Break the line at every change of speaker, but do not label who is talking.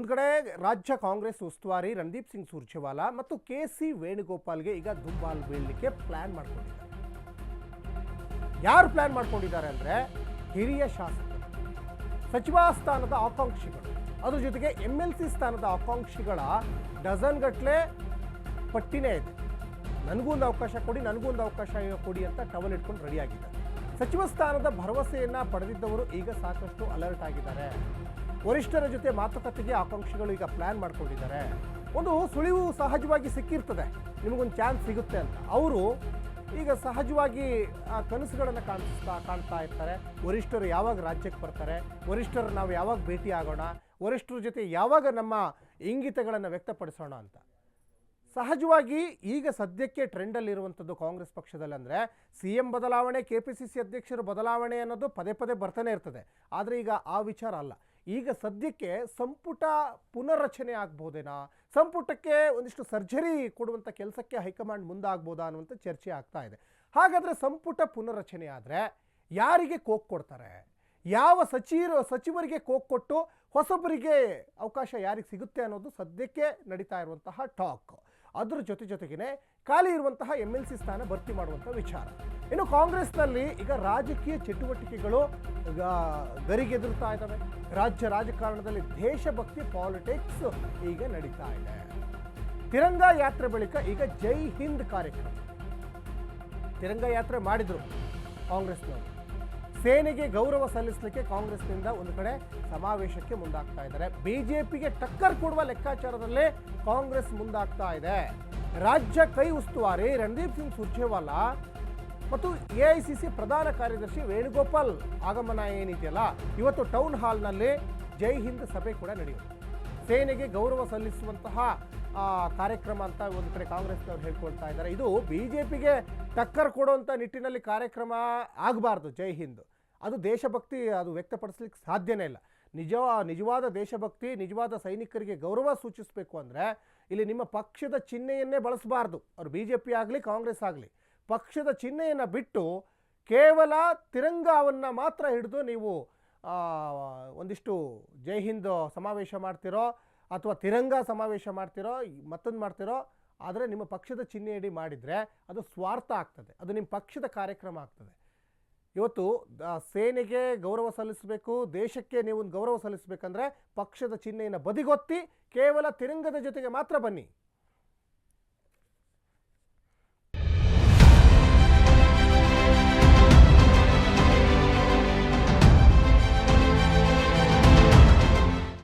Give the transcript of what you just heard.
ಒಂದು ಕಡೆ ರಾಜ್ಯ ಕಾಂಗ್ರೆಸ್ ಉಸ್ತುವಾರಿ ರಣದೀಪ್ ಸಿಂಗ್ ಸುರ್ಜೇವಾಲಾ ಮತ್ತು ಕೆ.ಸಿ. ವೇಣುಗೋಪಾಲ್ಗೆ ಈಗ ದುಂಬಾಲು ಬೀಳಲಿಕ್ಕೆ ಪ್ಲಾನ್ ಮಾಡ್ಕೊಂಡಿದ್ದಾರೆ. ಯಾರು ಪ್ಲಾನ್ ಮಾಡ್ಕೊಂಡಿದ್ದಾರೆ ಅಂದರೆ ಹಿರಿಯ ಶಾಸಕರು, ಸಚಿವ ಸ್ಥಾನದ ಆಕಾಂಕ್ಷಿಗಳು, ಅದ್ರ ಜೊತೆಗೆ MLC ಸ್ಥಾನದ ಆಕಾಂಕ್ಷಿಗಳ ಡಜನ್ ಗಟ್ಟಲೆ ಪಟ್ಟಿನೇ ಇದೆ. ನನಗೊಂದು ಅವಕಾಶ ಕೊಡಿ, ನನಗೊಂದು ಅವಕಾಶ ಕೊಡಿ ಅಂತ ಟವಲ್ ಇಟ್ಕೊಂಡು ರೆಡಿಯಾಗಿದ್ದಾರೆ. ಸಚಿವ ಸ್ಥಾನದ ಭರವಸೆಯನ್ನು ಪಡೆದಿದ್ದವರು ಈಗ ಸಾಕಷ್ಟು ಅಲರ್ಟ್ ಆಗಿದ್ದಾರೆ. ವರಿಷ್ಠರ ಜೊತೆ ಮಾತುಕತೆಗೆ ಆಕಾಂಕ್ಷಿಗಳು ಈಗ ಪ್ಲಾನ್ ಮಾಡ್ಕೊಂಡಿದ್ದಾರೆ. ಒಂದು ಸುಳಿವು ಸಹಜವಾಗಿ ಸಿಕ್ಕಿರ್ತದೆ, ನಿಮಗೊಂದು ಚಾನ್ಸ್ ಸಿಗುತ್ತೆ ಅಂತ. ಅವರು ಈಗ ಸಹಜವಾಗಿ ಕನಸುಗಳನ್ನು ಕಾಣ್ತಾ ಇರ್ತಾರೆ. ವರಿಷ್ಠರು ಯಾವಾಗ ರಾಜ್ಯಕ್ಕೆ ಬರ್ತಾರೆ, ವರಿಷ್ಠರು ನಾವು ಯಾವಾಗ ಭೇಟಿ ಆಗೋಣ, ವರಿಷ್ಠರ ಜೊತೆ ಯಾವಾಗ ನಮ್ಮ ಇಂಗಿತಗಳನ್ನು ವ್ಯಕ್ತಪಡಿಸೋಣ ಅಂತ. ಸಹಜವಾಗಿ ಈಗ ಸದ್ಯಕ್ಕೆ ಟ್ರೆಂಡಲ್ಲಿರುವಂಥದ್ದು ಕಾಂಗ್ರೆಸ್ ಪಕ್ಷದಲ್ಲಿ ಅಂದರೆ CM ಬದಲಾವಣೆ, KPCC ಅಧ್ಯಕ್ಷರು ಬದಲಾವಣೆ ಅನ್ನೋದು ಪದೇ ಪದೇ ಬರ್ತಾನೆ ಇರ್ತದೆ. ಆದರೆ ಈಗ ಆ ವಿಚಾರ ಅಲ್ಲ. ಈಗ ಸದ್ಯಕ್ಕೆ ಸಂಪುಟ ಪುನರ್ರಚನೆ ಆಗ್ಬೋದೇನಾ, ಸಂಪುಟಕ್ಕೆ ಒಂದಿಷ್ಟು ಸರ್ಜರಿ ಕೊಡುವಂಥ ಕೆಲಸಕ್ಕೆ ಹೈಕಮಾಂಡ್ ಮುಂದಾಗ್ಬೋದಾ ಅನ್ನುವಂಥ ಚರ್ಚೆ ಆಗ್ತಾ ಇದೆ. ಹಾಗಾದರೆ ಸಂಪುಟ ಪುನರ್ರಚನೆ ಆದರೆ ಯಾರಿಗೆ ಕೋಕ್ ಕೊಡ್ತಾರೆ, ಯಾವ ಸಚಿವರಿಗೆ ಕೋಕ್ ಕೊಟ್ಟು ಹೊಸಬರಿಗೆ ಅವಕಾಶ ಯಾರಿಗೆ ಸಿಗುತ್ತೆ ಅನ್ನೋದು ಸದ್ಯಕ್ಕೆ ನಡೀತಾ ಇರುವಂತಹ ಟಾಕ್. ಅದ್ರ ಜೊತೆಗೇ ಖಾಲಿ ಇರುವಂತಹ MLC ಸ್ಥಾನ ಭರ್ತಿ ಮಾಡುವಂಥ ವಿಚಾರ. ಇನ್ನು ಕಾಂಗ್ರೆಸ್ನಲ್ಲಿ ಈಗ ರಾಜಕೀಯ ಚಟುವಟಿಕೆಗಳು ಗರಿಗೆದರುತ್ತಾ ಇದ್ದಾವೆ. ರಾಜ್ಯ ರಾಜಕಾರಣದಲ್ಲಿ ದೇಶಭಕ್ತಿ ಪಾಲಿಟಿಕ್ಸ್ ಈಗ ನಡೀತಾ ಇದೆ. ತಿರಂಗ ಯಾತ್ರೆ ಬಳಿಕ ಈಗ ಜೈ ಹಿಂದ್ ಕಾರ್ಯಕ್ರಮ, ತಿರಂಗ ಯಾತ್ರೆ ಮಾಡಿದ್ರು ಕಾಂಗ್ರೆಸ್ನವರು. ಸೇನೆಗೆ ಗೌರವ ಸಲ್ಲಿಸಲಿಕ್ಕೆ ಕಾಂಗ್ರೆಸ್ನಿಂದ ಒಂದು ಕಡೆ ಸಮಾವೇಶಕ್ಕೆ ಮುಂದಾಗ್ತಾ ಇದ್ದಾರೆ. BJPಗೆ ಟಕ್ಕರ್ ಕೊಡುವ ಲೆಕ್ಕಾಚಾರದಲ್ಲೇ ಕಾಂಗ್ರೆಸ್ ಮುಂದಾಗ್ತಾ ಇದೆ. ರಾಜ್ಯ ಕೈ ಉಸ್ತುವಾರಿ ರಣದೀಪ್ ಸಿಂಗ್ ಸುರ್ಜೇವಾಲಾ ಮತ್ತು AICC ಪ್ರಧಾನ ಕಾರ್ಯದರ್ಶಿ ವೇಣುಗೋಪಾಲ್ ಆಗಮನ ಏನಿದೆಯಲ್ಲ, ಇವತ್ತು ಟೌನ್ ಹಾಲ್ನಲ್ಲಿ ಜೈ ಹಿಂದ್ ಸಭೆ ಕೂಡ ನಡೆಯುತ್ತೆ. ಸೇನೆಗೆ ಗೌರವ ಸಲ್ಲಿಸುವಂತಹ ಕಾರ್ಯಕ್ರಮ ಅಂತ ಒಂದು ಕಡೆ ಕಾಂಗ್ರೆಸ್ನವ್ರು ಹೇಳ್ಕೊಳ್ತಾ ಇದ್ದಾರೆ. ಇದು BJPಗೆ ಟಕ್ಕರ್ ಕೊಡುವಂಥ ನಿಟ್ಟಿನಲ್ಲಿ ಕಾರ್ಯಕ್ರಮ ಆಗಬಾರ್ದು. ಜೈ ಹಿಂದ್ ಅದು ದೇಶಭಕ್ತಿ, ಅದು ವ್ಯಕ್ತಪಡಿಸ್ಲಿಕ್ಕೆ ಸಾಧ್ಯನೇ ಇಲ್ಲ. ನಿಜವಾದ ದೇಶಭಕ್ತಿ, ನಿಜವಾದ ಸೈನಿಕರಿಗೆ ಗೌರವ ಸೂಚಿಸಬೇಕು ಅಂದರೆ ಇಲ್ಲಿ ನಿಮ್ಮ ಪಕ್ಷದ ಚಿಹ್ನೆಯನ್ನೇ ಬಳಸಬಾರ್ದು. ಅವರು BJP ಆಗಲಿ ಕಾಂಗ್ರೆಸ್ ಆಗಲಿ ಪಕ್ಷದ ಚಿಹ್ನೆಯನ್ನು ಬಿಟ್ಟು ಕೇವಲ ತಿರಂಗವನ್ನು ಮಾತ್ರ ಹಿಡಿದು ನೀವು ಒಂದಿಷ್ಟು ಜೈ ಹಿಂದ್ ಸಮಾವೇಶ ಮಾಡ್ತಿರೋ ಅಥವಾ ತಿರಂಗ ಸಮಾವೇಶ ಮಾಡ್ತಿರೋ ಮತ್ತೊಂದು ಮಾಡ್ತಿರೋ, ಆದರೆ ನಿಮ್ಮ ಪಕ್ಷದ ಚಿಹ್ನೆಯಡಿ ಮಾಡಿದರೆ ಅದು ಸ್ವಾರ್ಥ ಆಗ್ತದೆ, ಅದು ನಿಮ್ಮ ಪಕ್ಷದ ಕಾರ್ಯಕ್ರಮ ಆಗ್ತದೆ. ಇವತ್ತು ಸೇನೆಗೆ ಗೌರವ ಸಲ್ಲಿಸಬೇಕು, ದೇಶಕ್ಕೆ ನೀವು ಗೌರವ ಸಲ್ಲಿಸಬೇಕಂದ್ರೆ ಪಕ್ಷದ ಚಿಹ್ನೆಯನ್ನು ಬದಿಗೊತ್ತಿ ಕೇವಲ ತಿರಂಗದ ಜೊತೆಗೆ ಮಾತ್ರ ಬನ್ನಿ.